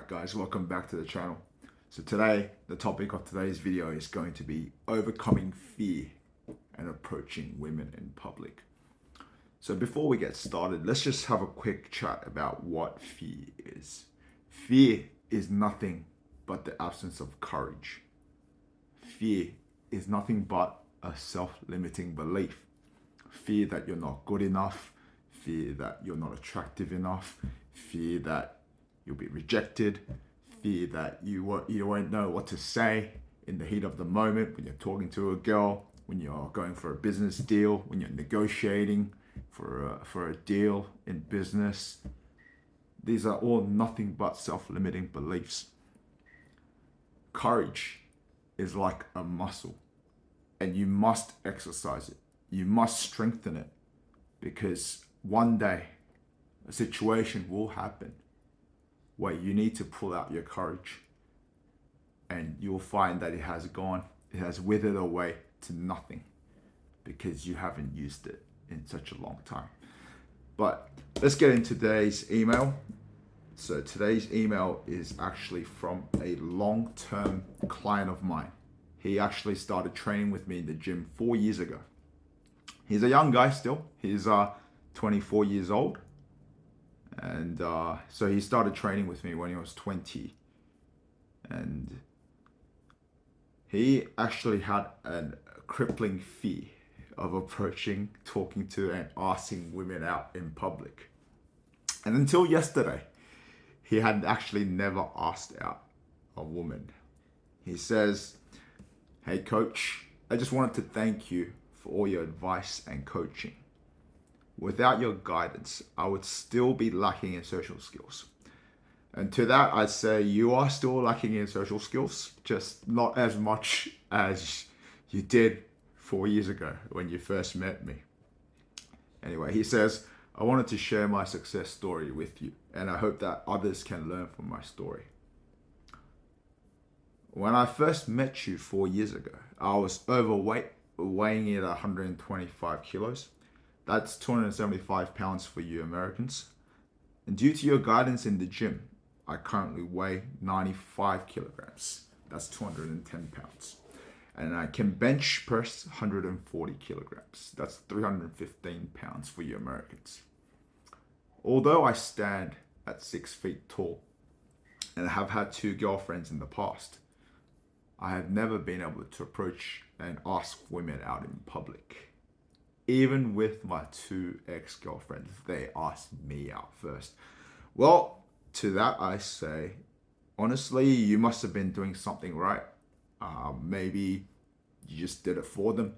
Alright guys, welcome back to the channel. So today, the topic of today's video is going to be overcoming fear and approaching women in public. So before we get started, let's just have a quick chat about what fear is. Fear is nothing but the absence of courage. Fear is nothing but a self-limiting belief. Fear that you're not good enough, fear that you're not attractive enough, fear that you'll be rejected, fear that you won't know what to say in the heat of the moment when you're talking to a girl, when you're going for a business deal, when you're negotiating for a deal in business. These are all nothing but self-limiting beliefs. Courage is like a muscle, and you must exercise it. You must strengthen it, because one day a situation will happen where you need to pull out your courage, and you'll find that it has withered away to nothing because you haven't used it in such a long time. But let's get into today's email. So today's email is actually from a long-term client of mine. He actually started training with me in the gym 4 years ago. He's a young guy still. He's 24 years old. And so he started training with me when he was 20. And he actually had a crippling fear of approaching, talking to, and asking women out in public. And until yesterday, he had actually never asked out a woman. He says, "Hey coach, I just wanted to thank you for all your advice and coaching. Without your guidance, I would still be lacking in social skills." And to that, I'd say you are still lacking in social skills, just not as much as you did 4 years ago when you first met me. Anyway, he says, "I wanted to share my success story with you, and I hope that others can learn from my story. When I first met you 4 years ago, I was overweight, weighing in at 125 kilos. That's 275 pounds for you Americans. And due to your guidance in the gym, I currently weigh 95 kilograms. That's 210 pounds. And I can bench press 140 kilograms. That's 315 pounds for you Americans. Although I stand at 6 feet tall and have had 2 girlfriends in the past, I have never been able to approach and ask women out in public. Even with my 2 ex-girlfriends, they asked me out first." Well, to that I say, honestly, you must have been doing something right. Maybe you just did it for them.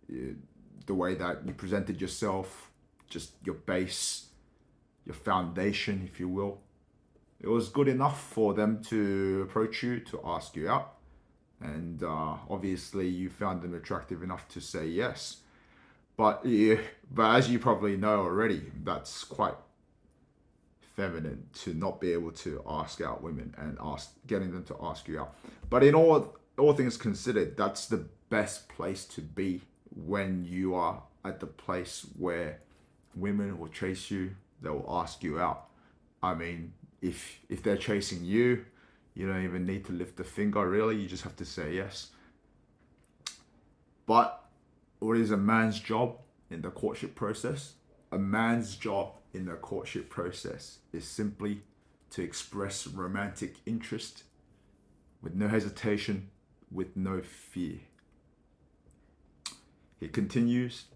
The way that you presented yourself, just your base, your foundation, if you will. It was good enough for them to approach you, to ask you out. And obviously you found them attractive enough to say yes. But as you probably know already, that's quite feminine to not be able to ask out women and getting them to ask you out. But in all things considered, that's the best place to be when you are at the place where women will chase you, they will ask you out. I mean, if they're chasing you, you don't even need to lift a finger, really. You just have to say yes. But what is a man's job in the courtship process? A man's job in the courtship process is simply to express romantic interest with no hesitation, with no fear. He continues,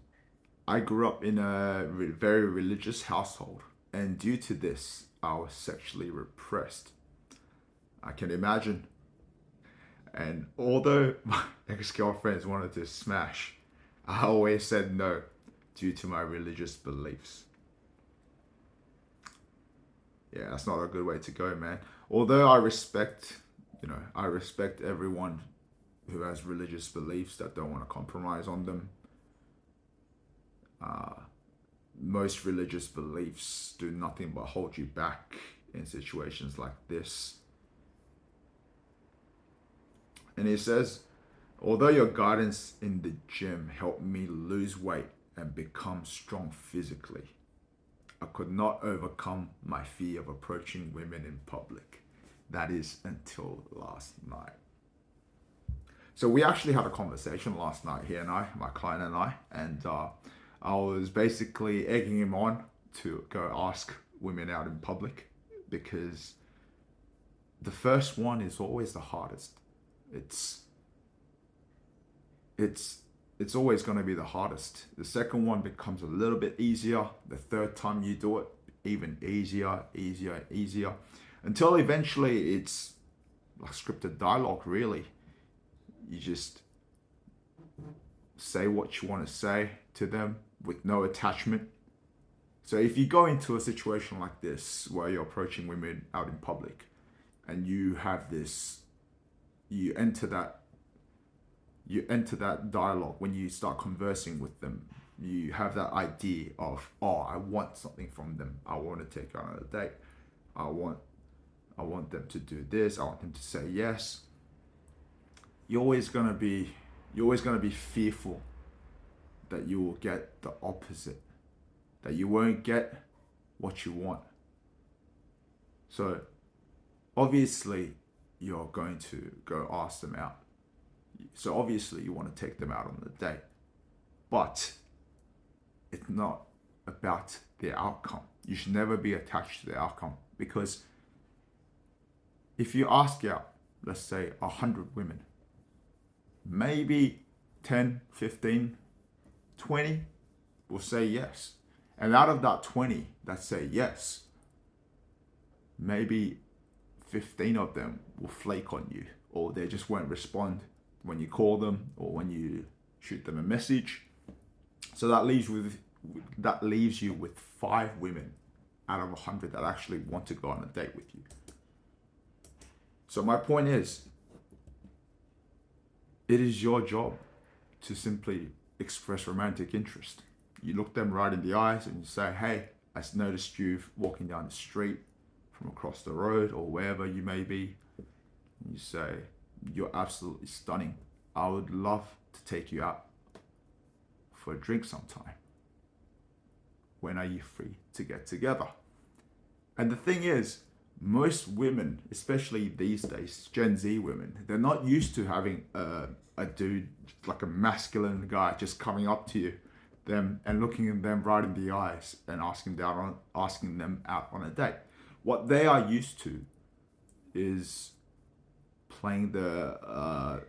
"I grew up in a very religious household, and due to this, I was sexually repressed. I can imagine. And although my ex-girlfriends wanted to smash, I always said no due to my religious beliefs." Yeah, that's not a good way to go, man. Although I respect everyone who has religious beliefs that don't want to compromise on them. Most religious beliefs do nothing but hold you back in situations like this. And he says, "Although your guidance in the gym helped me lose weight and become strong physically, I could not overcome my fear of approaching women in public. That is until last night. So we actually had a conversation last night, he and I, my client and I was basically egging him on to go ask women out in public because the first one is always the hardest. It's always going to be the hardest. The second one becomes a little bit easier. The third time you do it, even easier, until eventually it's like scripted dialogue, really. You just say what you want to say to them with no attachment. So if you go into a situation like this where you're approaching women out in public and you have this, you enter that dialogue, when you start conversing with them, you have that idea of, oh, I want something from them. I want to take her on a date. I want them to do this. I want them to say yes. You're always gonna be fearful that you will get the opposite, that you won't get what you want. So obviously you're going to go ask them out. So obviously you want to take them out on the date, but it's not about the outcome. You should never be attached to the outcome, because if you ask out, let's say 100 women, maybe 10, 15, 20 will say yes. And out of that 20 that say yes, maybe 15 of them will flake on you, or they just won't respond when you call them or when you shoot them a message. So that leaves you with 5 women out of 100 that actually want to go on a date with you. So my point is, it is your job to simply express romantic interest. You look them right in the eyes and you say, hey, I noticed you walking down the street from across the road or wherever you may be. And you say, you're absolutely stunning. I would love to take you out for a drink sometime. When are you free to get together? And the thing is, most women, especially these days, Gen Z women, they're not used to having a dude, like a masculine guy, just coming up to them and looking at them right in the eyes and asking them out on a date. What they are used to is playing the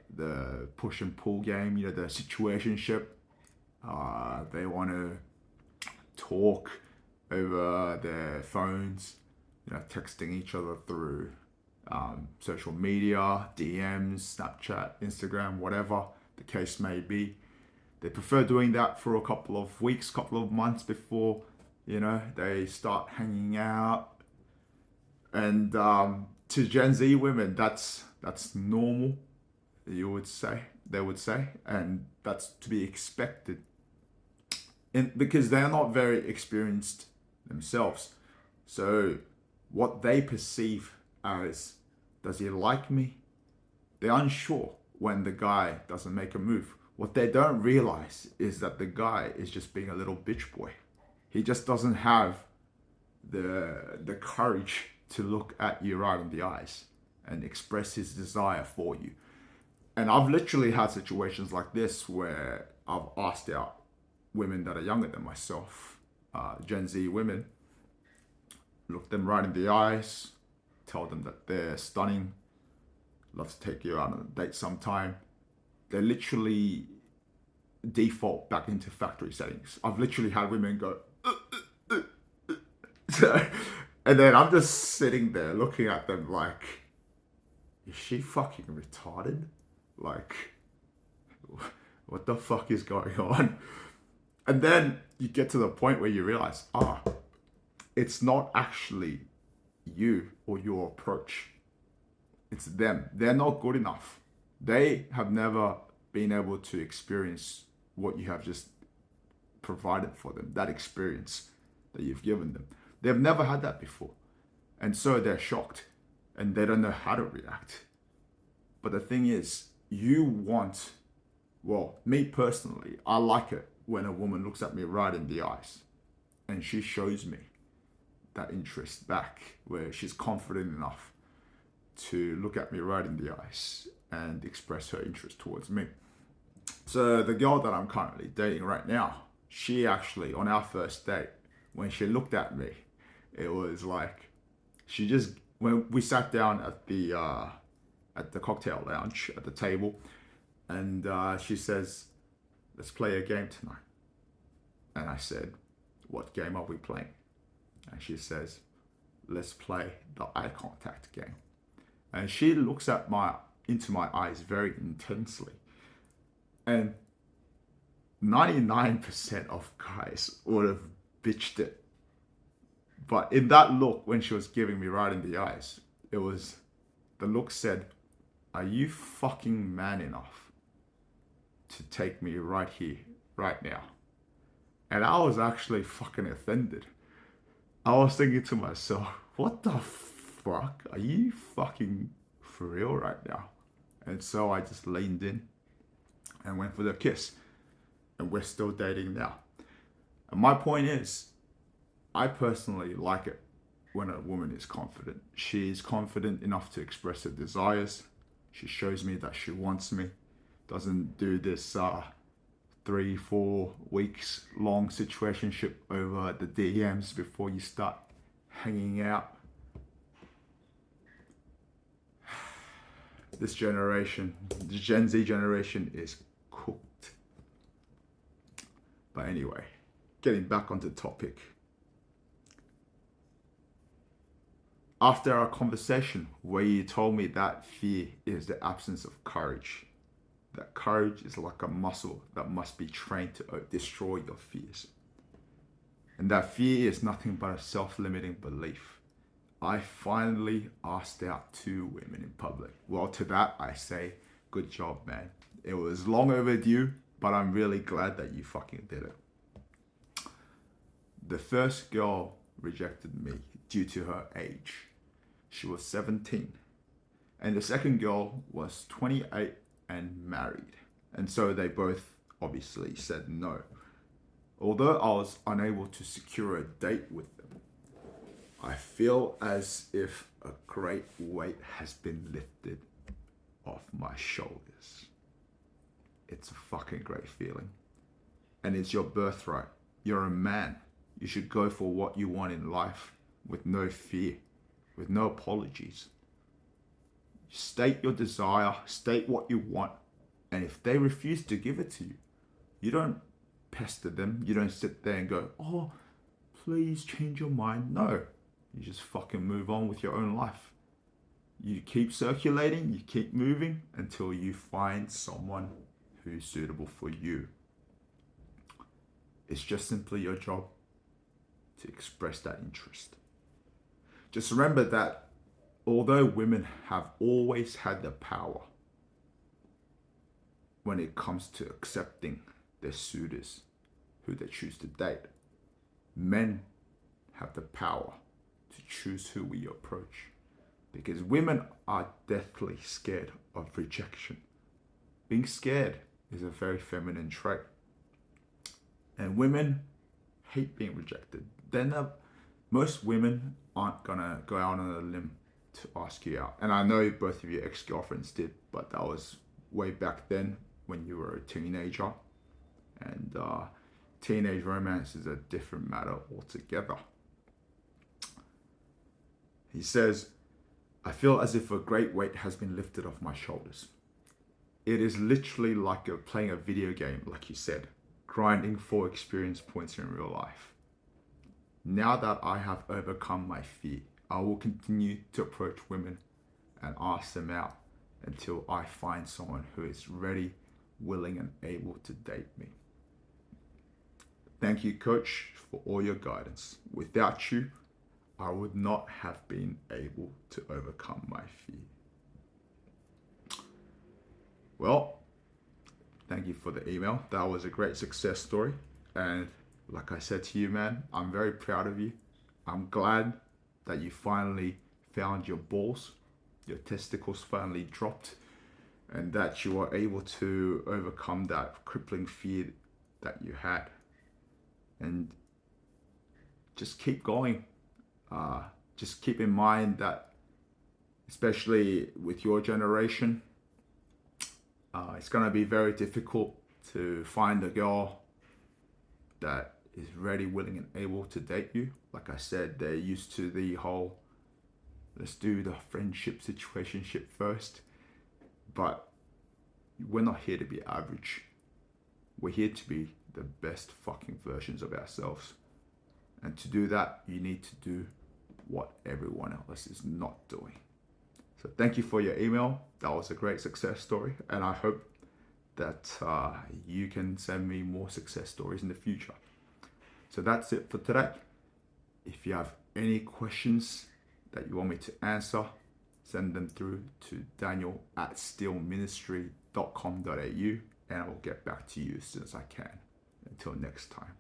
push and pull game, the situationship. They want to talk over their phones, texting each other through social media, DMs, Snapchat, Instagram, whatever the case may be. They prefer doing that for a couple of weeks, couple of months before, they start hanging out. And to Gen Z women, that's normal, they would say, and that's to be expected. Because they're not very experienced themselves. So what they perceive as, does he like me? They're unsure when the guy doesn't make a move. What they don't realize is that the guy is just being a little bitch boy. He just doesn't have the courage to look at you right in the eyes and express his desire for you. And I've literally had situations like this where I've asked out women that are younger than myself, Gen Z women, look them right in the eyes, tell them that they're stunning, love to take you out on a date sometime. They literally default back into factory settings. I've literally had women go, and then I'm just sitting there looking at them like, is she fucking retarded? Like, what the fuck is going on? And then you get to the point where you realize, it's not actually you or your approach. It's them. They're not good enough. They have never been able to experience what you have just provided for them, that experience that you've given them. They've never had that before. And so they're shocked and they don't know how to react. But the thing is, me personally, I like it when a woman looks at me right in the eyes and she shows me that interest back, where she's confident enough to look at me right in the eyes and express her interest towards me. So the girl that I'm currently dating right now, she actually, on our first date, when she looked at me, it was like she just, when we sat down at the cocktail lounge at the table, and she says, "Let's play a game tonight." And I said, "What game are we playing?" And she says, "Let's play the eye contact game." And she looks into my eyes very intensely. And 99% of guys would have bitched it. But in that look, when she was giving me right in the eyes, the look said, "Are you fucking man enough to take me right here, right now?" And I was actually fucking offended. I was thinking to myself, what the fuck? Are you fucking for real right now? And so I just leaned in and went for the kiss. And we're still dating now. And my point is, I personally like it when a woman is confident. She's confident enough to express her desires. She shows me that she wants me. Doesn't do this 3-4 weeks long situationship over the DMs before you start hanging out. This generation, the Gen Z generation, is cooked. But anyway, getting back onto the topic. After our conversation where you told me that fear is the absence of courage, that courage is like a muscle that must be trained to destroy your fears. And that fear is nothing but a self-limiting belief. I finally asked out 2 women in public. Well, to that I say, good job, man. It was long overdue, but I'm really glad that you fucking did it. The first girl rejected me due to her age. She was 17. And the second girl was 28 and married. And so they both obviously said no. Although I was unable to secure a date with them, I feel as if a great weight has been lifted off my shoulders. It's a fucking great feeling. And it's your birthright. You're a man. You should go for what you want in life with no fear, with no apologies. State your desire, state what you want, and if they refuse to give it to you, you don't pester them. You don't sit there and go, "Oh, please change your mind." No. You just fucking move on with your own life. You keep circulating, you keep moving until you find someone who's suitable for you. It's just simply your job to express that interest. Just remember that although women have always had the power when it comes to accepting their suitors who they choose to date, men have the power to choose who we approach, because women are deathly scared of rejection. Being scared is a very feminine trait, and women hate being rejected. Most women aren't gonna go out on a limb to ask you out, and I know both of your ex-girlfriends did, but that was way back then when you were a teenager, and teenage romance is a different matter altogether. He says, "I feel as if a great weight has been lifted off my shoulders. It is literally like you're playing a video game, like you said, grinding for experience points in real life. Now that I have overcome my fear, I will continue to approach women and ask them out until I find someone who is ready, willing, and able to date me. Thank you, Coach, for all your guidance. Without you, I would not have been able to overcome my fear." Well, thank you for the email. That was a great success story. And like I said to you, man, I'm very proud of you. I'm glad that you finally found your balls, your testicles finally dropped, and that you were able to overcome that crippling fear that you had. And just keep going. Just keep in mind that, especially with your generation, it's going to be very difficult to find a girl that is ready, willing, and able to date you. Like I said, they're used to the whole, let's do the friendship situationship first. But we're not here to be average. We're here to be the best fucking versions of ourselves. And to do that, you need to do what everyone else is not doing. So thank you for your email. That was a great success story. And I hope that you can send me more success stories in the future. So that's it for today. If you have any questions that you want me to answer, send them through to daniel@steelministry.com.au and I will get back to you as soon as I can. Until next time.